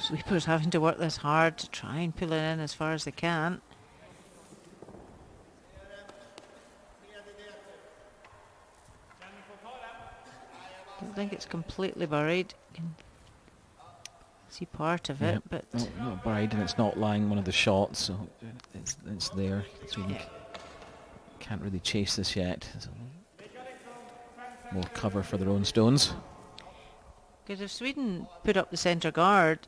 Sweepers having to work this hard to try and pull it in as far as they can. Don't think it's completely buried. You can see part of it, but not buried, and it's not lying one of the shots, so it's there. Sweden can't really chase this yet. So more cover for their own stones. Because if Sweden put up the centre guard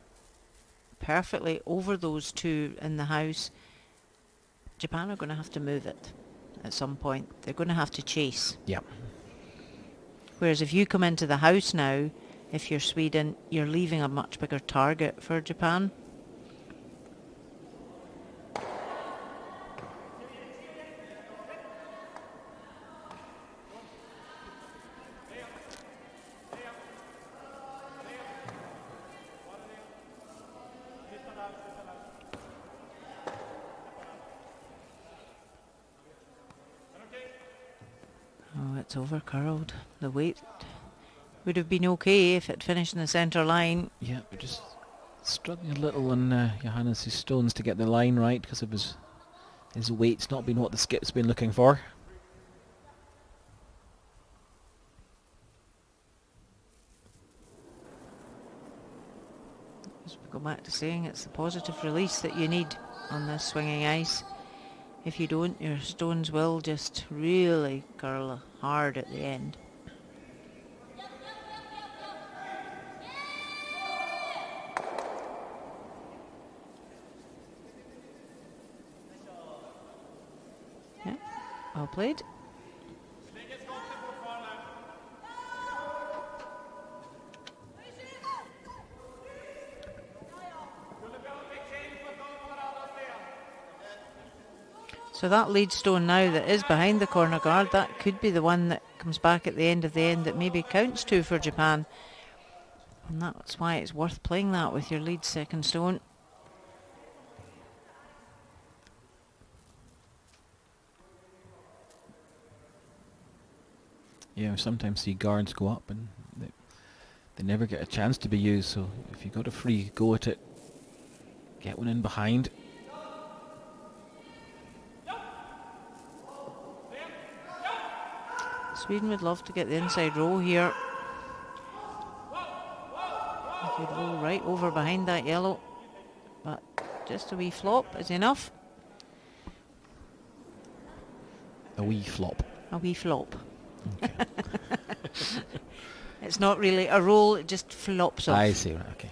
perfectly over those 2 in the house, Japan are going to have to move it at some point. They're going to have to chase. Yeah. Whereas if you come into the house now, if you're Sweden, you're leaving a much bigger target for Japan. Oh, it's over curled. The weight would have been okay if it finished in the centre line. Yeah, we're just struggling a little on Johannes' stones to get the line right because of his weight's not been what the skip's been looking for. As we go back to saying, it's the positive release that you need on this swinging ice. If you don't, your stones will just really curl hard at the end. Yeah, well played. So that lead stone now that is behind the corner guard, that could be the one that comes back at the end of the end that maybe counts 2 for Japan. And that's why it's worth playing that with your lead second stone. Yeah, we sometimes see guards go up and they never get a chance to be used, so if you got a free go at it, get one in behind. Sweden would love to get the inside row here. They could roll right over behind that yellow, but just a wee flop is enough. A wee flop. A wee flop. Okay. It's not really a roll, it just flops off. I see, right, okay.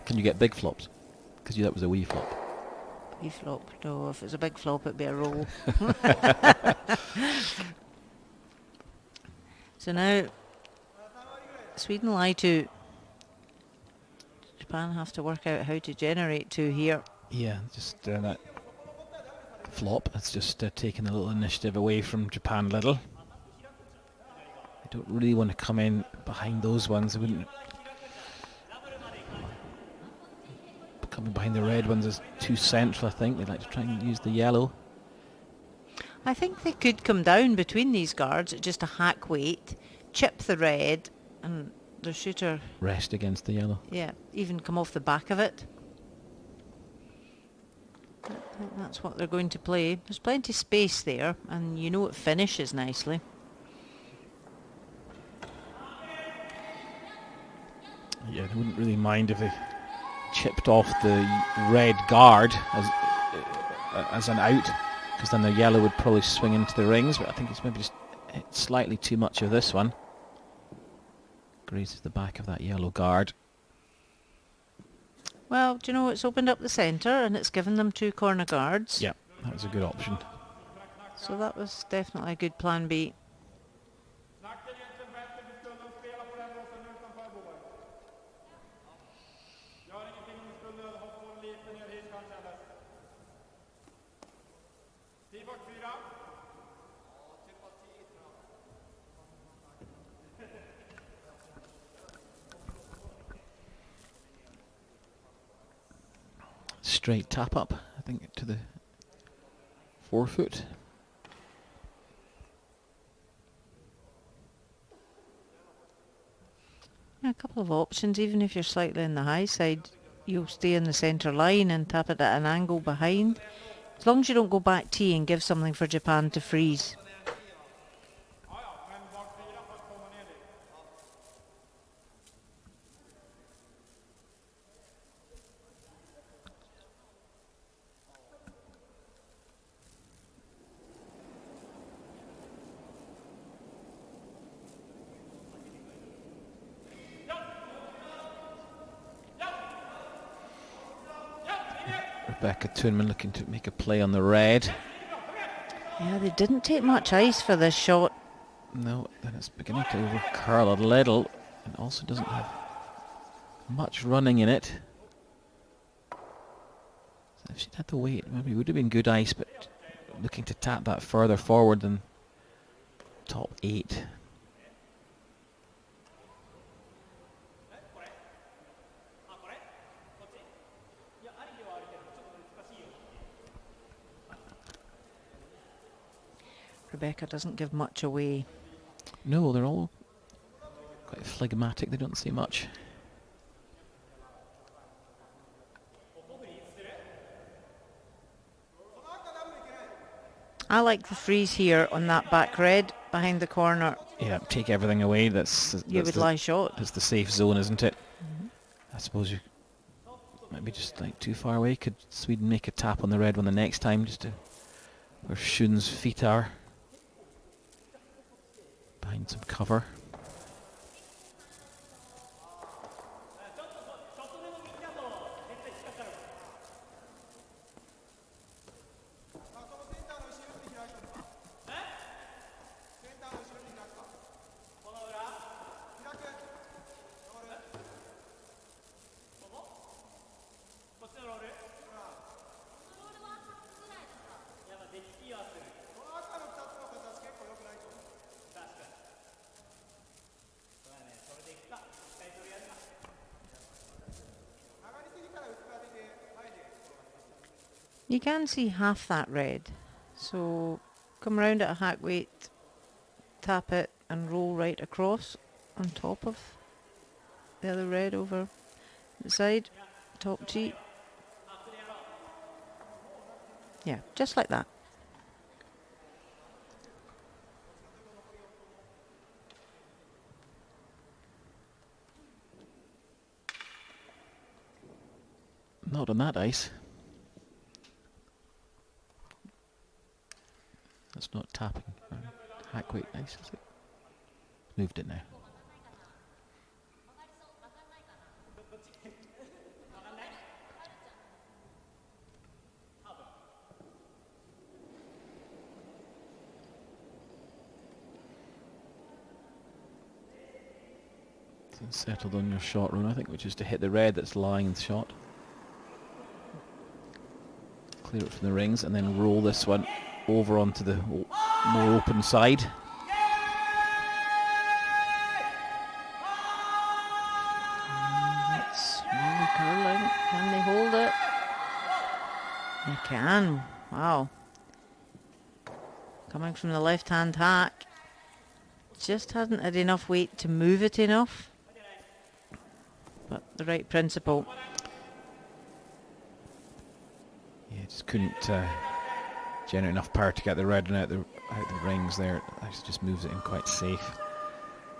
Can you get big flops? Because that was a wee flop. Wee flop. No, if it's a big flop, it'd be a roll. So now, Sweden lie to. Japan have to work out how to generate 2 here. Yeah, just that flop. It's just taking a little initiative away from Japan a little. don't really want to come in behind those ones. I wouldn't. Coming behind the red ones is too central, I think. They'd like to try and use the yellow. I think they could come down between these guards at just a hack weight, chip the red, and the shooter... Rest against the yellow. Yeah, even come off the back of it. I think that's what they're going to play. There's plenty of space there, and you know it finishes nicely. Yeah, they wouldn't really mind if they chipped off the red guard as an out, because then the yellow would probably swing into the rings, but I think it's maybe just slightly too much of this one. Grazes the back of that yellow guard. Well, do you know, it's opened up the centre and it's given them 2 corner guards. Yeah, that was a good option. So that was definitely a good plan B. Straight tap up, I think, to the forefoot. Yeah, a couple of options. Even if you're slightly on the high side, you'll stay in the centre line and tap it at an angle behind. As long as you don't go back tee and give something for Japan to freeze. Rebecca Toonman looking to make a play on the red. Yeah, they didn't take much ice for this shot. No, then it's beginning to over-curl a little, and also doesn't have much running in it. So if she'd had to wait, maybe it would have been good ice, but looking to tap that further forward than top 8. Rebecca doesn't give much away. No, they're all quite phlegmatic. They don't say much. I like the freeze here on that back red behind the corner. Yeah, take everything away. That's You would lie shot. That's the safe zone, isn't it? I suppose you might be just like too far away. Could Sweden make a tap on the red one the next time, just to where Shun's feet are? Behind some cover. You can see half that red. So come round at a hack weight, tap it and roll right across on top of the other red over the side, top tee. Yeah, just like that. Not on that ice. That's not tapping. Hack weight ice, is it? Moved it now. Settled on your shot run, I think, which is to hit the red that's lying in the shot. Clear it from the rings and then roll this one over onto the more open side. They can. Wow. Coming from the left-hand hack. Just hasn't had enough weight to move it enough. But the right principle. Yeah, just couldn't generate enough power to get the red one out the rings there. Actually just moves it in quite safe.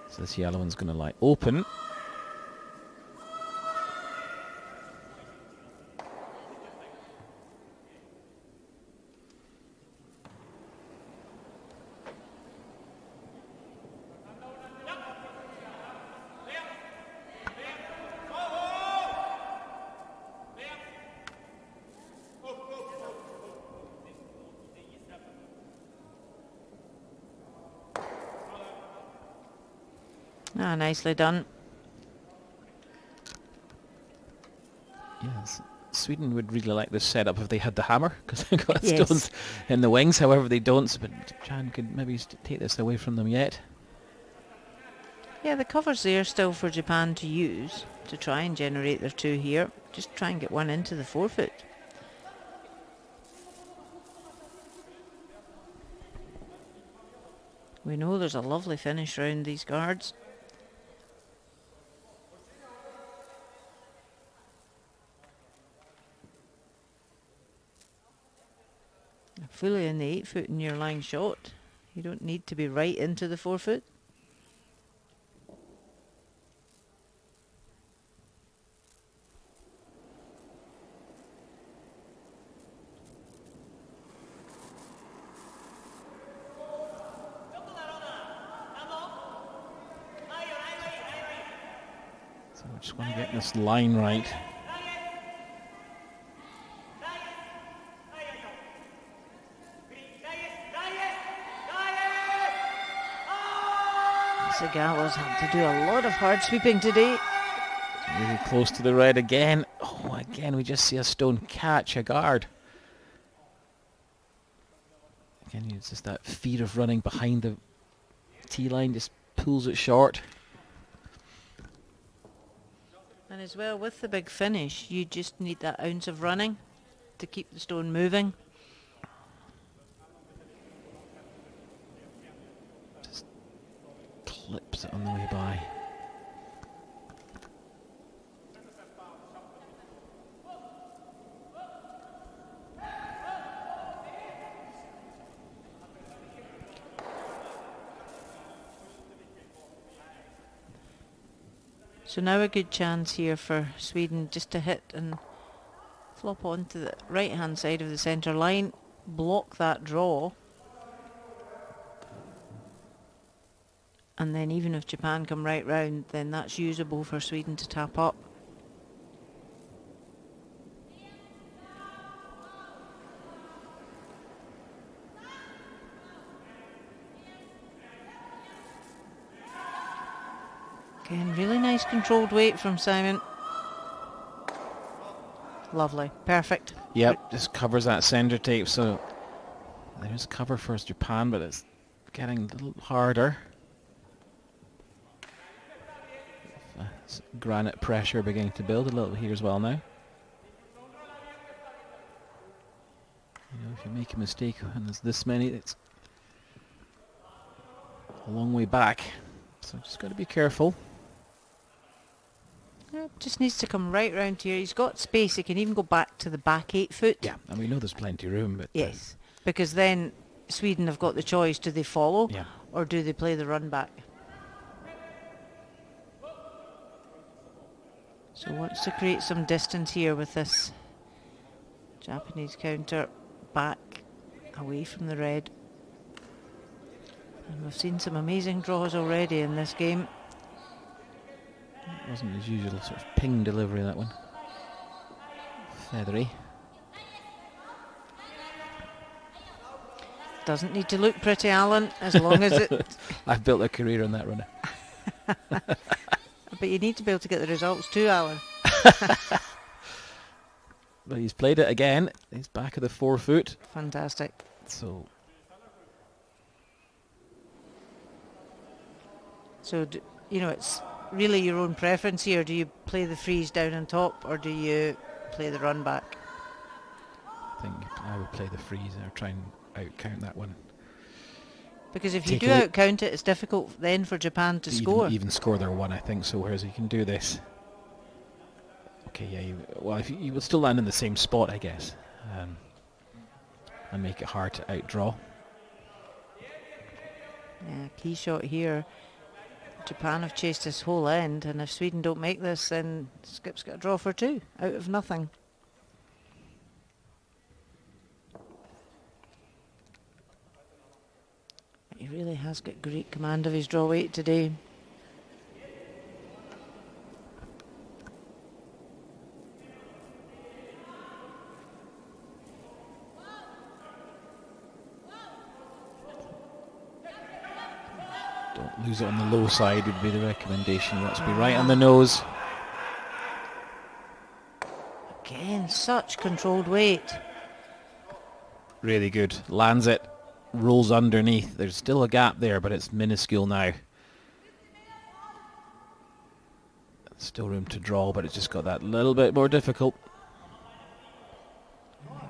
So this yellow one's going to lie open. Ah, nicely done. Yes, Sweden would really like this setup if they had the hammer, because they've got Yes. stones in the wings. However, they don't, but Japan could maybe take this away from them yet. Yeah, the cover's there still for Japan to use to try and generate their two here. Just try and get one into the forefoot. We know there's a lovely finish round these guards. Fully in the 8 foot and you're lying shot. You don't need to be right into the forefoot. So we just want to get this line right. HASEGAWA's had to do a lot of hard sweeping today. Really close to the red again. Oh, again we just see a stone catch a guard. Again, it's just that fear of running behind the tee line, just pulls it short. And as well, with the big finish, you just need that ounce of running to keep the stone moving. Just clips it on the way by. So now a good chance here for Sweden just to hit and flop onto the right hand side of the centre line, block that draw, and then even if Japan come right round, then that's usable for Sweden to tap up. Again, really nice controlled weight from Simon. Lovely, perfect. Yep, just covers that centre tape, so there's cover for Japan, but it's getting a little harder. Granite pressure beginning to build a little bit here as well now. You know, if you make a mistake and there's this many, it's a long way back. So just got to be careful. Yeah, just needs to come right round here. He's got space. He can even go back to the back 8 foot. Yeah, and we know there's plenty of room, but yes, because then Sweden have got the choice: do they follow, yeah, or do they play the run back? So wants to create some distance here with this Japanese counter back away from the red. And we've seen some amazing draws already in this game. it wasn't his usual sort of ping delivery, that one. Feathery. Doesn't need to look pretty, Alan, as long as it... I've built a career on that runner. But you need to be able to get the results too, Alan. But he's played it again. He's back at the 4 foot. Fantastic. So you know, it's really your own preference here. Do you play the freeze down on top, or do you play the run back? I think I would play the freeze or try and out-count that one. Because if you Take do a look. out-count it, it's difficult then for Japan to score. Even score their one, I think, so whereas you can do this. Okay, yeah, well, if you will still land in the same spot, I guess, and make it hard to outdraw. Yeah, key shot here. Japan have chased this whole end, and if Sweden don't make this, then Skip's got a draw for 2 out of nothing. He really has got great command of his draw weight today. Don't lose it on the low side would be the recommendation. Let's be right on the nose. Again, such controlled weight. Really good. Lands it. Rolls underneath. There's still a gap there, but it's minuscule now. Still room to draw, but it's just got that little bit more difficult.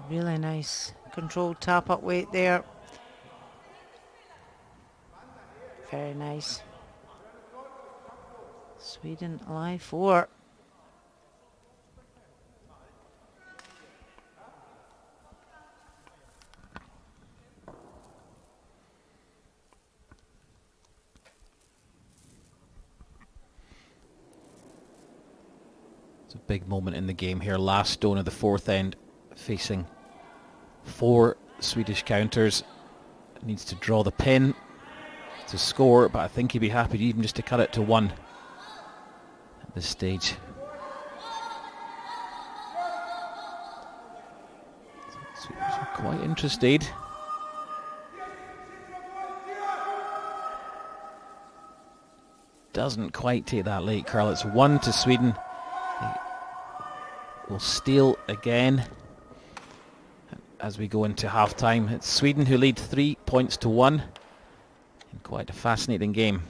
Really nice controlled tap up weight there. Very nice. Sweden alive 4. It's a big moment in the game here. Last stone of the 4th end, facing 4 Swedish counters. Needs to draw the pin to score, but I think he'd be happy even just to cut it to 1 at this stage. Swedish are quite interested. Doesn't quite take that late curl. It's 1 to Sweden. They will steal again as we go into half time. It's Sweden who lead 3 points to 1 in quite a fascinating game.